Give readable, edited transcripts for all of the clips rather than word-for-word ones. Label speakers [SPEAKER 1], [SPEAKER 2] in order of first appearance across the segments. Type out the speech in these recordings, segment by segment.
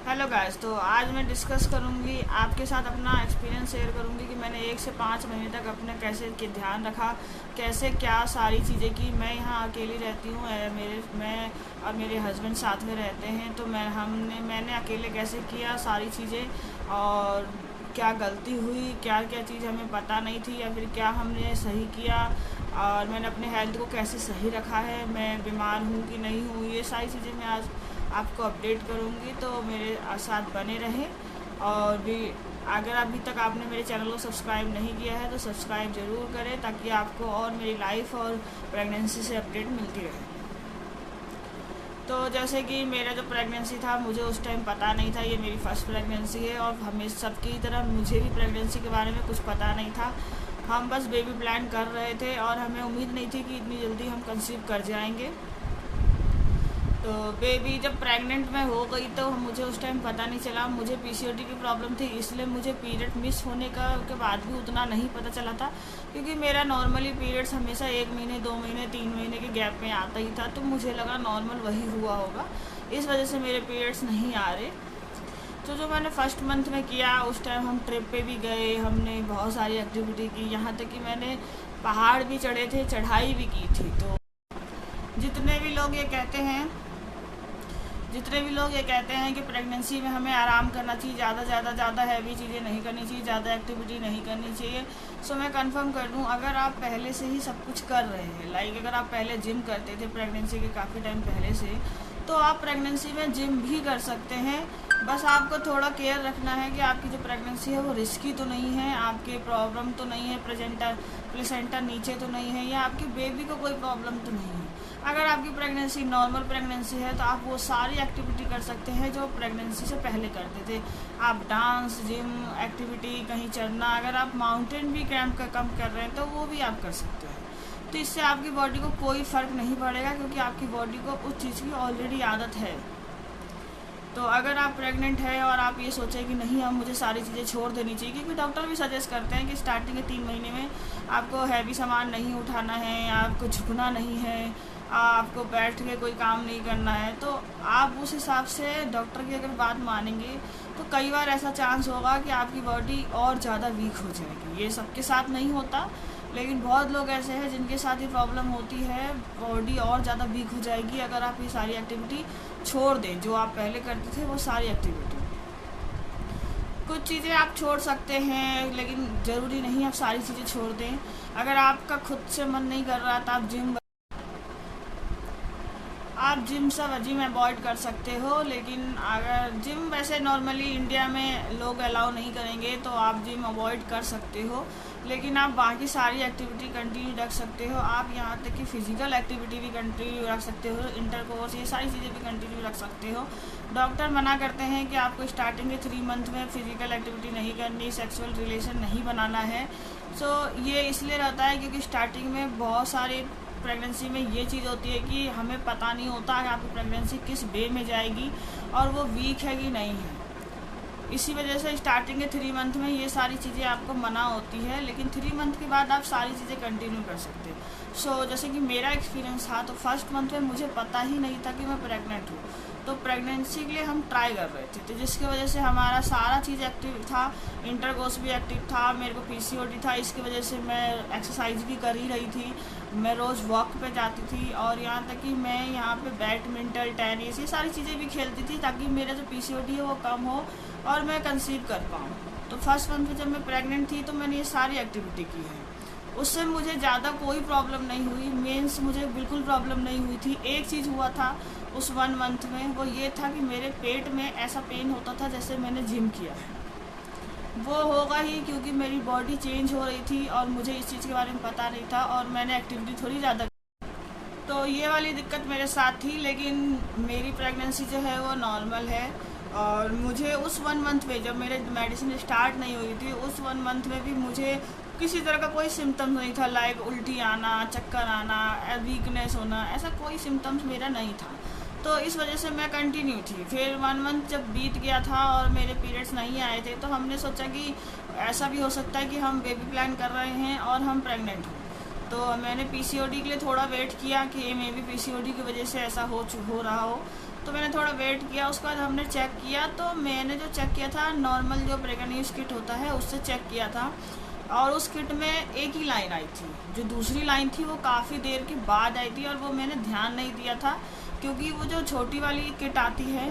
[SPEAKER 1] Hello guys, तो आज मैं डिस्कस करूंगी आपके साथ अपना एक्सपीरियंस शेयर करूंगी कि मैंने 1 से 5 महीने तक अपने कैसे के ध्यान रखा, कैसे क्या सारी चीज़ें की। मैं यहाँ अकेली रहती हूँ, मैं और मेरे हस्बैंड साथ में रहते हैं। तो मैंने अकेले कैसे किया सारी चीज़ें, और क्या गलती हुई, क्या क्या चीज़ हमें पता नहीं थी या फिर क्या हमने सही किया, और मैंने अपने हेल्थ को कैसे सही रखा है, मैं बीमार हूँ कि नहीं हूँ, ये सारी चीज़ें मैं आज आपको अपडेट करूँगी। तो मेरे साथ बने रहें। और भी अगर अभी तक आपने मेरे चैनल को सब्सक्राइब नहीं किया है तो सब्सक्राइब ज़रूर करें, ताकि आपको और मेरी लाइफ और प्रेगनेंसी से अपडेट मिलती रहे। तो जैसे कि मेरा जो प्रेगनेंसी था, मुझे उस टाइम पता नहीं था ये मेरी फर्स्ट प्रेगनेंसी है, और हमें सबकी तरह मुझे भी प्रेगनेंसी के बारे में कुछ पता नहीं था। हम बस बेबी प्लान कर रहे थे और हमें उम्मीद नहीं थी कि इतनी जल्दी हम कंसीव कर जाएंगे। तो बेबी जब प्रेग्नेंट में हो गई तो मुझे उस टाइम पता नहीं चला। मुझे पीसीओडी की प्रॉब्लम थी, इसलिए मुझे पीरियड मिस होने के बाद भी उतना नहीं पता चला था, क्योंकि मेरा नॉर्मली पीरियड्स हमेशा 1 महीने 2 महीने 3 महीने के गैप में आता ही था। तो मुझे लगा नॉर्मल वही हुआ होगा, इस वजह से मेरे पीरियड्स नहीं आ रहे। तो जो मैंने फर्स्ट मंथ में किया, उस टाइम हम ट्रिप पे भी गए, हमने बहुत सारी एक्टिविटी की, यहाँ तक कि मैंने पहाड़ भी चढ़े थे, चढ़ाई भी की थी। तो जितने भी लोग ये कहते हैं जितने भी लोग ये कहते हैं कि प्रेगनेंसी में हमें आराम करना चाहिए, ज़्यादा हैवी चीज़ें नहीं करनी चाहिए, ज़्यादा एक्टिविटी नहीं करनी चाहिए, सो मैं कंफर्म कर दूं, अगर आप पहले से ही सब कुछ कर रहे हैं, लाइक अगर आप पहले जिम करते थे प्रेगनेंसी के काफ़ी टाइम पहले से, तो आप प्रेगनेंसी में जिम भी कर सकते हैं। बस आपको थोड़ा केयर रखना है कि आपकी जो प्रेगनेंसी है वो रिस्की तो नहीं है, आपके प्रॉब्लम तो नहीं है, प्लेसेंटा नीचे तो नहीं है, या आपकी बेबी को कोई प्रॉब्लम तो नहीं है। अगर आपकी प्रेगनेंसी नॉर्मल प्रेगनेंसी है तो आप वो सारी एक्टिविटी कर सकते हैं जो प्रेगनेंसी से पहले करते थे। आप डांस, जिम, एक्टिविटी, कहीं चढ़ना, अगर आप माउंटेन भी क्रैम्प का कम कर रहे हैं तो वो भी आप कर सकते हैं। तो इससे आपकी बॉडी को कोई फ़र्क नहीं पड़ेगा, क्योंकि आपकी बॉडी को उस चीज़ की ऑलरेडी आदत है। तो अगर आप प्रेग्नेंट है और आप ये सोचें कि नहीं, अब मुझे सारी चीज़ें छोड़ देनी चाहिए, क्योंकि डॉक्टर भी सजेस्ट करते हैं कि स्टार्टिंग के 3 महीने में आपको हैवी सामान नहीं उठाना है, आपको झुकना नहीं है, आपको बैठ के कोई काम नहीं करना है। तो आप उस हिसाब से डॉक्टर की अगर बात मानेंगे तो कई बार ऐसा चांस होगा कि आपकी बॉडी और ज़्यादा वीक हो जाएगी। ये सबके साथ नहीं होता, लेकिन बहुत लोग ऐसे हैं जिनके साथ ये प्रॉब्लम होती है, बॉडी और ज़्यादा वीक हो जाएगी अगर आप ये सारी एक्टिविटी छोड़ दें जो आप पहले करते थे, वो सारी एक्टिविटी। कुछ चीज़ें आप छोड़ सकते हैं, लेकिन ज़रूरी नहीं आप सारी चीज़ें छोड़ दें। अगर आपका खुद से मन नहीं कर रहा तो आप जिम अवॉइड कर सकते हो। लेकिन अगर जिम वैसे नॉर्मली इंडिया में लोग अलाउ नहीं करेंगे तो आप जिम अवॉइड कर सकते हो, लेकिन आप बाकी सारी एक्टिविटी कंटिन्यू रख सकते हो। आप यहाँ तक कि फिजिकल एक्टिविटी भी कंटिन्यू रख सकते हो, इंटरकोर्स, ये सारी चीज़ें भी कंटिन्यू रख सकते हो। डॉक्टर मना करते हैं कि आपको स्टार्टिंग के 3 मंथ में फिजिकल एक्टिविटी नहीं करनी, सेक्सुअल रिलेशन नहीं बनाना है। सो ये इसलिए रहता है क्योंकि स्टार्टिंग में बहुत सारे प्रेगनेंसी में ये चीज़ होती है कि हमें पता नहीं होता कि आपकी प्रेगनेंसी किस वे में जाएगी और वो वीक है कि नहीं है। इसी वजह से स्टार्टिंग के 3 मंथ में ये सारी चीज़ें आपको मना होती है, लेकिन 3 मंथ के बाद आप सारी चीज़ें कंटिन्यू कर सकते हैं। जैसे कि मेरा एक्सपीरियंस था, तो फर्स्ट मंथ में मुझे पता ही नहीं था कि मैं प्रेग्नेंट हूँ। तो प्रेगनेंसी के लिए हम ट्राई कर रहे थे, तो जिसकी वजह से हमारा सारा चीज़ एक्टिव था, इंटरकोर्स भी एक्टिव था, मेरे को पीसीओडी था, इसकी वजह से मैं एक्सरसाइज भी कर ही रही थी, मैं रोज़ वॉक पे जाती थी, और यहाँ तक कि मैं यहाँ पे बैडमिंटन, टेनिस, ये सारी चीज़ें भी खेलती थी, ताकि मेरा जो पीसीओडी है वो कम हो और मैं कंसीव कर पाऊँ। तो फर्स्ट मंथ में जब मैं प्रेग्नेंट थी तो मैंने ये सारी एक्टिविटी की है। उससे मुझे ज़्यादा कोई प्रॉब्लम नहीं हुई, मेंस मुझे बिल्कुल प्रॉब्लम नहीं हुई थी। एक चीज़ हुआ था उस 1 मंथ में, वो ये था कि मेरे पेट में ऐसा पेन होता था जैसे मैंने जिम किया है। वो होगा ही, क्योंकि मेरी बॉडी चेंज हो रही थी और मुझे इस चीज़ के बारे में पता नहीं था, और मैंने एक्टिविटी थोड़ी ज़्यादा, तो ये वाली दिक्कत मेरे साथ थी। लेकिन मेरी प्रेगनेंसी जो है वो नॉर्मल है, और मुझे उस 1 मंथ में जब मेरे मेडिसिन स्टार्ट नहीं हुई थी, उस 1 मंथ में भी मुझे किसी तरह का कोई सिम्टम्स नहीं था, लाइक उल्टी आना, चक्कर आना, वीकनेस होना, ऐसा कोई सिम्टम्स मेरा नहीं था। तो इस वजह से मैं कंटिन्यू थी। फिर 1 मंथ जब बीत गया था और मेरे पीरियड्स नहीं आए थे, तो हमने सोचा कि ऐसा भी हो सकता है कि हम बेबी प्लान कर रहे हैं और हम प्रेग्नेंट हों। तो मैंने पीसीओडी के लिए थोड़ा वेट किया कि मे बी पीसीओडी की वजह से ऐसा हो रहा हो। तो मैंने थोड़ा वेट किया। उसके बाद हमने चेक किया, तो मैंने जो चेक किया था नॉर्मल जो प्रेगनेंसी किट होता है उससे चेक किया था, और उस किट में एक ही लाइन आई थी। जो दूसरी लाइन थी वो काफ़ी देर के बाद आई थी, और वो मैंने ध्यान नहीं दिया था, क्योंकि वो जो छोटी वाली किट आती है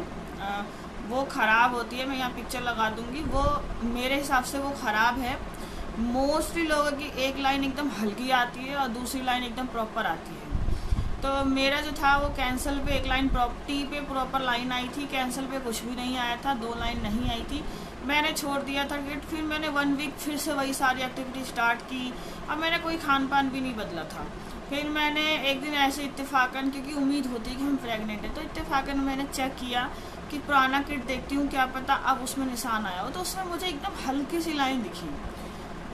[SPEAKER 1] वो ख़राब होती है। मैं यहाँ पिक्चर लगा दूँगी, वो मेरे हिसाब से वो ख़राब है। मोस्टली लोगों की एक लाइन एकदम हल्की आती है और दूसरी लाइन एकदम प्रॉपर आती है। तो मेरा जो था वो कैंसिल पे एक लाइन टी पे प्रॉपर लाइन आई थी, कैंसिल पे कुछ भी नहीं आया था, 2 लाइन नहीं आई थी। मैंने छोड़ दिया था किट। फिर मैंने 1 वीक फिर से वही सारी एक्टिविटी स्टार्ट की। अब मैंने कोई खान पान भी नहीं बदला था। फिर मैंने एक दिन ऐसे इत्तेफाकन, क्योंकि उम्मीद होती है कि हम प्रेग्नेंट हैं, तो इत्तेफाकन मैंने चेक किया कि पुराना किट देखती हूँ, क्या पता अब उसमें निशान आया हो। तो उसमें मुझे एकदम हल्की सी लाइन दिखी।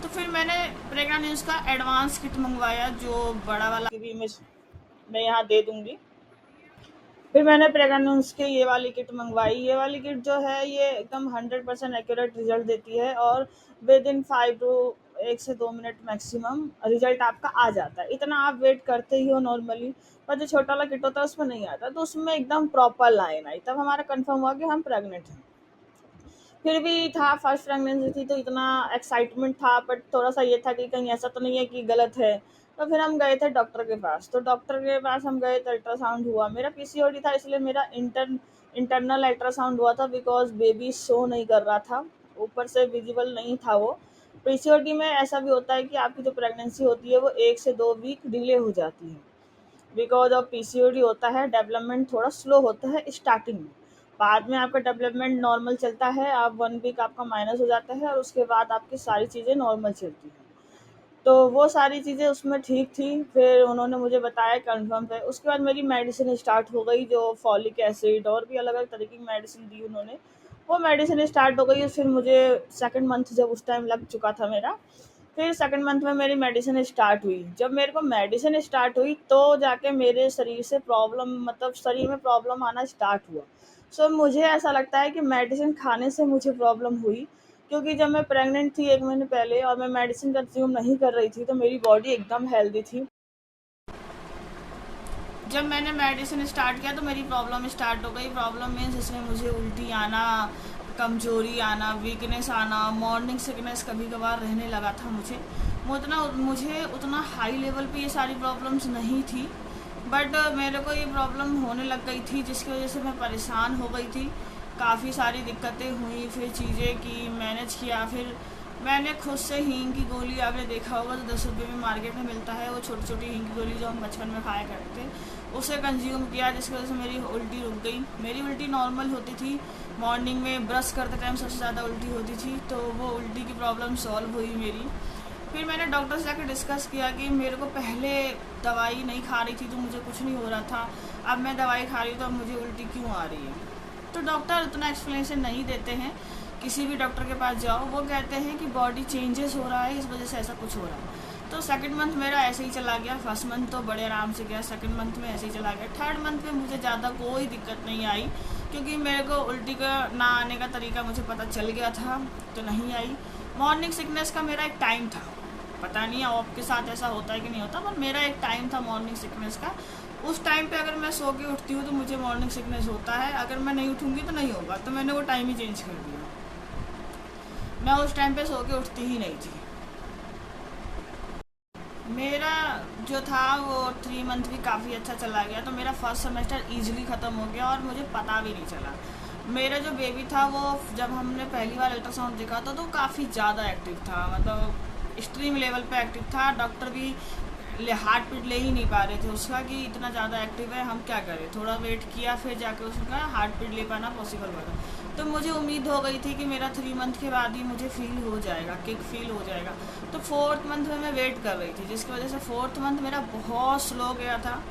[SPEAKER 1] तो फिर मैंने प्रेग्नेंसी का एडवांस किट मंगवाया, जो बड़ा वाला भी मैं यहाँ दे दूँगी। फिर मैंने प्रेगनेंस की ये वाली किट मंगवाई। ये वाली किट जो है ये एकदम 100% एक्यूरेट रिजल्ट देती है, और विद इन 5 टू 1 से 2 मिनट मैक्सिमम रिजल्ट आपका आ जाता है। इतना आप वेट करते ही हो नॉर्मली, पर जो छोटा वाला किट होता है उसमें नहीं आता। तो उसमें एकदम प्रॉपर लाइन आई, तब हमारा कंफर्म हुआ कि हम प्रेग्नेंट हैं। फिर भी था, फर्स्ट प्रेगनेंसी थी तो इतना एक्साइटमेंट था, बट थोड़ा सा ये था कि कहीं ऐसा तो नहीं है कि गलत है। तो फिर हम गए थे डॉक्टर के पास। तो डॉक्टर के पास हम गए तो अल्ट्रासाउंड हुआ। मेरा पीसीओडी था, इसलिए मेरा इंटरनल अल्ट्रासाउंड हुआ था, बिकॉज बेबी शो नहीं कर रहा था, ऊपर से विजिबल नहीं था वो। पीसीओडी में ऐसा भी होता है कि आपकी जो प्रेगनेंसी होती है वो 1 से 2 वीक डिले हो जाती है, बिकॉज ऑफ पीसीओडी होता है। डेवलपमेंट थोड़ा स्लो होता है स्टार्टिंग में, बाद में आपका डेवलपमेंट नॉर्मल चलता है। आप 1 वीक आपका माइनस हो जाता है, और उसके बाद आपकी सारी चीज़ें नॉर्मल चलती हैं। तो वो सारी चीज़ें उसमें ठीक थी। फिर उन्होंने मुझे बताया कंफर्म है। उसके बाद मेरी मेडिसिन स्टार्ट हो गई, जो फॉलिक एसिड और भी अलग अलग तरीके की मेडिसिन दी उन्होंने, वो मेडिसिन स्टार्ट हो गई। फिर मुझे सेकंड मंथ जब उस टाइम लग चुका था मेरा, फिर सेकंड मंथ में मेरी मेडिसिन स्टार्ट हुई। जब मेरे को मेडिसिन स्टार्ट हुई तो जाके मेरे शरीर से प्रॉब्लम, मतलब शरीर में प्रॉब्लम आना स्टार्ट हुआ। सो मुझे ऐसा लगता है कि मेडिसिन खाने से मुझे प्रॉब्लम हुई, क्योंकि जब मैं प्रेग्नेंट थी 1 महीने पहले और मैं मेडिसिन कंज्यूम नहीं कर रही थी, तो मेरी बॉडी एकदम हेल्दी थी। जब मैंने मेडिसिन स्टार्ट किया तो मेरी प्रॉब्लम स्टार्ट हो गई। प्रॉब्लम मीन्स इसमें मुझे उल्टी आना, कमजोरी आना, वीकनेस आना, मॉर्निंग सिकनेस कभी कभार रहने लगा था मुझे उतना हाई लेवल पे ये सारी प्रॉब्लम्स नहीं थी, बट मेरे को ये प्रॉब्लम होने लग गई थी, जिसकी वजह से मैं परेशान हो गई थी। काफ़ी सारी दिक्कतें हुई, फिर चीज़ें की, मैनेज किया। फिर मैंने खुद से हींग की गोली, आपने देखा होगा तो 10 रुपये में मार्केट में मिलता है, वो छोटी छोटी हींग की गोली जो हम बचपन में खाया करते थे, उसे कंज्यूम किया, जिसकी वजह से मेरी उल्टी रुक गई। मेरी उल्टी नॉर्मल होती थी, मॉर्निंग में ब्रश करते टाइम सबसे ज़्यादा उल्टी होती थी, तो वो उल्टी की प्रॉब्लम सॉल्व हुई मेरी। फिर मैंने डॉक्टर से जाकर डिस्कस किया कि मेरे को पहले दवाई नहीं खा रही थी तो मुझे कुछ नहीं हो रहा था, अब मैं दवाई खा रही हूँ तो अब मुझे उल्टी क्यों आ रही है। तो डॉक्टर उतना एक्सप्लेनेशन नहीं देते हैं। किसी भी डॉक्टर के पास जाओ, वो कहते हैं कि बॉडी चेंजेस हो रहा है, इस वजह से ऐसा कुछ हो रहा है। तो सेकंड मंथ मेरा ऐसे ही चला गया। फर्स्ट मंथ तो बड़े आराम से गया, सेकंड मंथ में ऐसे ही चला गया। थर्ड मंथ में मुझे ज़्यादा कोई दिक्कत नहीं आई, क्योंकि मेरे को उल्टी का ना आने का तरीका मुझे पता चल गया था, तो नहीं आई। मॉर्निंग सिकनेस का मेरा एक टाइम था, पता नहीं आपके साथ ऐसा होता है कि नहीं होता, पर मेरा एक टाइम था मॉर्निंग सिकनेस का। उस टाइम पे अगर मैं सो के उठती हूँ तो मुझे मॉर्निंग सिकनेस होता है, अगर मैं नहीं उठूँगी तो नहीं होगा। तो मैंने वो टाइम ही चेंज कर दिया, मैं उस टाइम पे सो के उठती ही नहीं थी। मेरा जो था वो 3 मंथ भी काफ़ी अच्छा चला गया। तो मेरा फर्स्ट सेमेस्टर ईजिली ख़त्म हो गया और मुझे पता भी नहीं चला। मेरा जो बेबी था वो जब हमने पहली बार अल्ट्रासाउंड देखा था तो काफ़ी ज़्यादा एक्टिव था, मतलब एक्सट्रीम लेवल पे एक्टिव था। डॉक्टर भी हार्ट बीट ले ही नहीं पा रहे थे उसका कि इतना ज़्यादा एक्टिव है, हम क्या करें। थोड़ा वेट किया, फिर जाके उसका हार्ट बीट ले पाना पॉसिबल हुआ। तो मुझे उम्मीद हो गई थी कि मेरा 3 मंथ के बाद ही मुझे फील हो जाएगा, किक फील हो जाएगा। तो 4th मंथ में मैं वेट कर रही थी, जिसकी वजह से 4th मंथ मेरा बहुत स्लो गया था।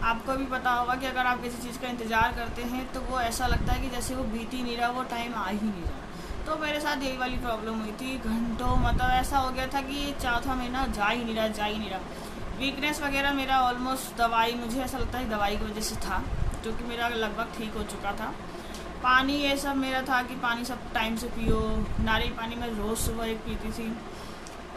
[SPEAKER 1] आपको भी पता होगा कि अगर आप किसी चीज़ का इंतज़ार करते हैं तो वो ऐसा लगता है कि जैसे वो बीत ही नहीं रहा, वो टाइम आ ही नहीं रहा। तो मेरे साथ यही वाली प्रॉब्लम हुई थी। घंटों, मतलब ऐसा हो गया था कि ये चौथा महीना जा ही नहीं रहा। वीकनेस वगैरह मेरा ऑलमोस्ट दवाई, मुझे ऐसा लगता है दवाई की वजह से था, क्योंकि मेरा लगभग ठीक हो चुका था। पानी ये सब मेरा था कि पानी सब टाइम से पियो। नारियल पानी मैं रोज़ सुबह एक पीती थी।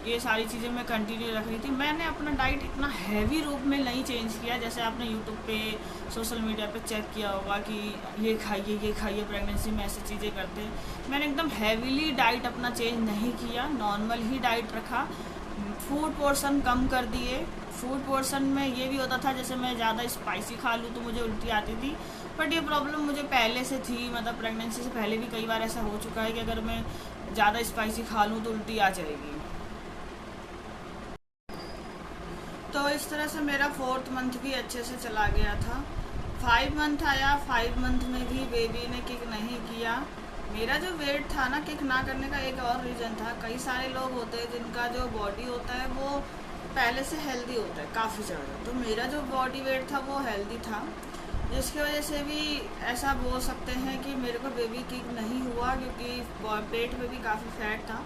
[SPEAKER 1] ये सारी चीज़ें मैं कंटिन्यू रख रही थी। मैंने अपना डाइट इतना हैवी रूप में नहीं चेंज किया, जैसे आपने यूट्यूब पे सोशल मीडिया पे चेक किया होगा कि ये खाइए प्रेगनेंसी में ऐसी चीज़ें करते हैं। मैंने एकदम हैवीली डाइट अपना चेंज नहीं किया, नॉर्मल ही डाइट रखा। फूड पोर्शन कम कर दिए। फूड पोर्शन में ये भी होता था, जैसे मैं ज़्यादा स्पाइसी खा लूँ तो मुझे उल्टी आती थी, बट ये प्रॉब्लम मुझे पहले से थी, मतलब प्रेगनेंसी से पहले भी कई बार ऐसा हो चुका है कि अगर मैं ज़्यादा स्पाइसी खा लूँ तो उल्टी आ जाएगी। तो इस तरह से मेरा 4th मंथ भी अच्छे से चला गया था। 5 मंथ आया, 5 मंथ में भी बेबी ने किक नहीं किया। मेरा जो वेट था ना, किक ना करने का एक और रीज़न था। कई सारे लोग होते हैं जिनका जो बॉडी होता है वो पहले से हेल्दी होता है काफ़ी ज़्यादा, तो मेरा जो बॉडी वेट था वो हेल्दी था, जिसकी वजह से भी ऐसा बोल सकते हैं कि मेरे को बेबी किक नहीं हुआ, क्योंकि पेट में भी काफ़ी फैट था।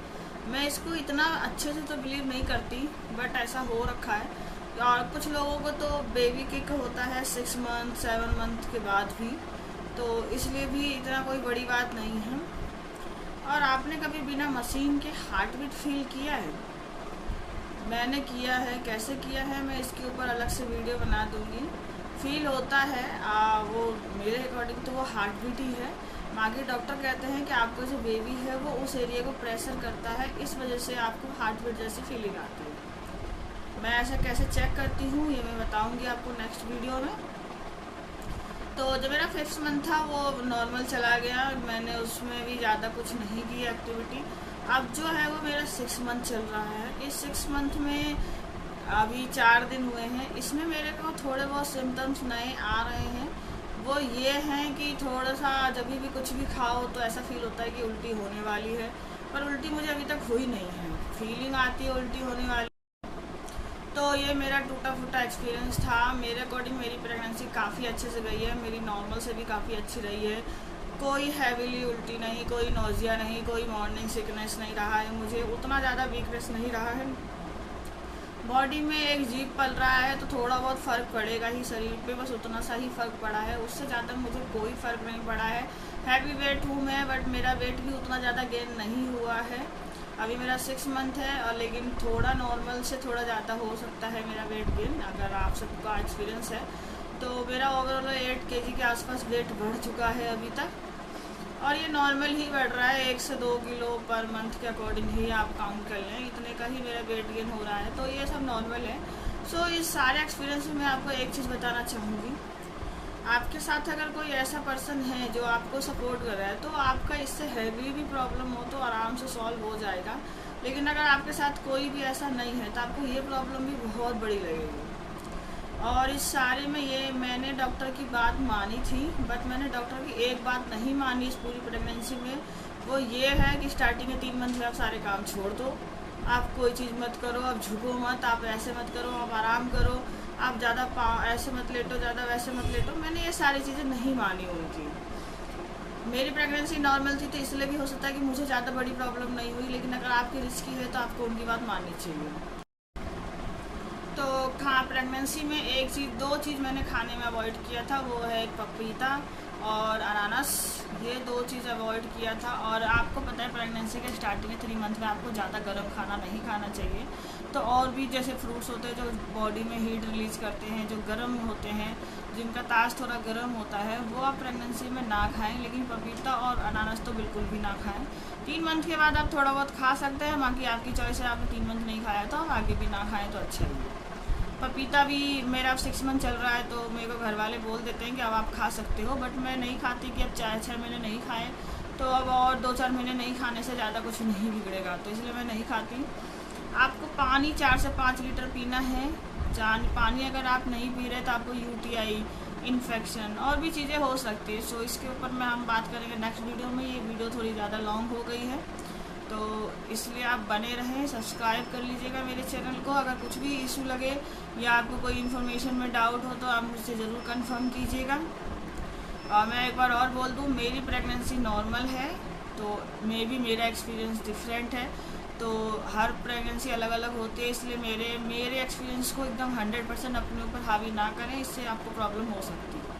[SPEAKER 1] मैं इसको इतना अच्छे से तो बिलीव नहीं करती, बट ऐसा हो रखा है। और कुछ लोगों को तो बेबी किक होता है 6 मंथ 7 मंथ के बाद भी, तो इसलिए भी इतना कोई बड़ी बात नहीं है। और आपने कभी बिना मशीन के हार्ट बीट फील किया है? मैंने किया है। कैसे किया है मैं इसके ऊपर अलग से वीडियो बना दूंगी। फील होता है वो मेरे अकॉर्डिंग तो वो हार्ट बीट ही है। बाकी डॉक्टर कहते हैं कि आपको जो बेबी है वो उस एरिया को प्रेशर करता है, इस वजह से आपको हार्ट बीट जैसी फीलिंग आती है। मैं ऐसा कैसे चेक करती हूँ ये मैं बताऊंगी आपको नेक्स्ट वीडियो में। तो जब मेरा 5th मंथ था वो नॉर्मल चला गया, मैंने उसमें भी ज़्यादा कुछ नहीं की एक्टिविटी। अब जो है वो मेरा 6 मंथ चल रहा है। इस 6 मंथ में अभी 4 दिन हुए हैं। इसमें मेरे को थोड़े बहुत सिम्टम्स नए आ रहे हैं। वो ये हैं कि थोड़ा सा जब भी कुछ भी खाओ तो ऐसा फील होता है कि उल्टी होने वाली है, पर उल्टी मुझे अभी तक हुई नहीं है। फीलिंग आती है उल्टी होने वाली। तो ये मेरा टूटा फूटा एक्सपीरियंस था। मेरे अकॉर्डिंग मेरी प्रेगनेंसी काफ़ी अच्छे से गई है, मेरी नॉर्मल से भी काफ़ी अच्छी रही है। कोई हैवीली उल्टी नहीं, कोई नोजिया नहीं, कोई मॉर्निंग सिकनेस नहीं रहा है, मुझे उतना ज़्यादा वीकनेस नहीं रहा है। बॉडी में एक जीभ पल रहा है तो थोड़ा बहुत फ़र्क पड़ेगा ही शरीर पे, बस उतना सा ही फ़र्क पड़ा है, उससे ज़्यादा मुझे कोई फ़र्क नहीं पड़ा है। हैवी वेट हूँ मैं, बट मेरा वेट भी उतना ज़्यादा गेन नहीं हुआ है। अभी मेरा 6 मंथ है और लेकिन थोड़ा नॉर्मल से थोड़ा ज़्यादा हो सकता है मेरा वेट गेन, अगर आप सबका एक्सपीरियंस है। तो मेरा ओवरऑल 8 kg के आसपास वेट बढ़ चुका है अभी तक, और ये नॉर्मल ही बढ़ रहा है। 1 से 2 किलो पर मंथ के अकॉर्डिंग ही आप काउंट कर लें, इतने का ही मेरा वेट गेन हो रहा है, तो ये सब नॉर्मल है। सो इस सारे एक्सपीरियंस में मैं आपको एक चीज़ बताना चाहूँगी। आपके साथ अगर कोई ऐसा पर्सन है जो आपको सपोर्ट कर रहा है, तो आपका इससे हैवी भी प्रॉब्लम हो तो आराम से सॉल्व हो जाएगा। लेकिन अगर आपके साथ कोई भी ऐसा नहीं है तो आपको ये प्रॉब्लम भी बहुत बड़ी लगेगी। और इस सारे में ये मैंने डॉक्टर की बात मानी थी, बट मैंने डॉक्टर की एक बात नहीं मानी इस पूरी प्रेगनेंसी में। वो ये है कि स्टार्टिंग में 3 मंथ में आप सारे काम छोड़ दो, आप कोई चीज़ मत करो, आप झुको मत, आप ऐसे मत करो, आप आराम करो, आप ज़्यादा ऐसे मत लेटो, ज़्यादा वैसे मत लेटो। मैंने ये सारी चीज़ें नहीं मानी उनकी। मेरी प्रेगनेंसी नॉर्मल थी तो इसलिए भी हो सकता है कि मुझे ज़्यादा बड़ी प्रॉब्लम नहीं हुई, लेकिन अगर आपकी रिस्की है तो आपको उनकी बात माननी चाहिए। तो प्रेगनेंसी में 2 चीज़ मैंने खाने में अवॉइड किया था, वो है पपीता और अनानास, ये 2 चीज़ अवॉइड किया था। और आपको पता है प्रेगनेंसी के स्टार्टिंग में 3 मंथ में आपको ज़्यादा गर्म खाना नहीं खाना चाहिए। तो और भी जैसे फ्रूट्स होते हैं जो बॉडी में हीट रिलीज़ करते हैं, जो गर्म होते हैं, जिनका ताज थोड़ा गर्म होता है, वो आप प्रेगनेंसी में ना खाएं। लेकिन पपीता और अनानास तो बिल्कुल भी ना खाएं। 3 मंथ के बाद आप थोड़ा बहुत खा सकते हैं, बाकी आपकी चॉइस है। आपने 3 मंथ नहीं खाया तो आप आगे भी ना खाएँ तो अच्छा ही है। पपीता भी मेरा अब 6 मंथ चल रहा है तो मेरे को घर वाले बोल देते हैं कि अब आप खा सकते हो, बट मैं नहीं खाती कि अब 4-6 महीने नहीं खाएं तो अब और 2-4 महीने नहीं खाने से ज़्यादा कुछ नहीं बिगड़ेगा, तो इसलिए मैं नहीं खाती। आपको पानी 4 से 5 लीटर पीना है। पानी अगर आप नहीं पी रहे तो आपको UTI, इन्फेक्शन और भी चीज़ें हो सकती है। सो इसके ऊपर मैं हम बात करेंगे नेक्स्ट वीडियो में। ये वीडियो थोड़ी ज़्यादा लॉन्ग हो गई है तो इसलिए आप बने रहें, सब्सक्राइब कर लीजिएगा मेरे चैनल को। अगर कुछ भी इशू लगे या आपको कोई इन्फॉर्मेशन में डाउट हो तो आप मुझसे ज़रूर कंफर्म कीजिएगा। और मैं एक बार और बोल दूँ, मेरी प्रेगनेंसी नॉर्मल है, तो मेरा एक्सपीरियंस डिफरेंट है। तो हर प्रेगनेंसी अलग अलग होती है, इसलिए मेरे एक्सपीरियंस को एकदम 100% अपने ऊपर हावी ना करें, इससे आपको प्रॉब्लम हो सकती है।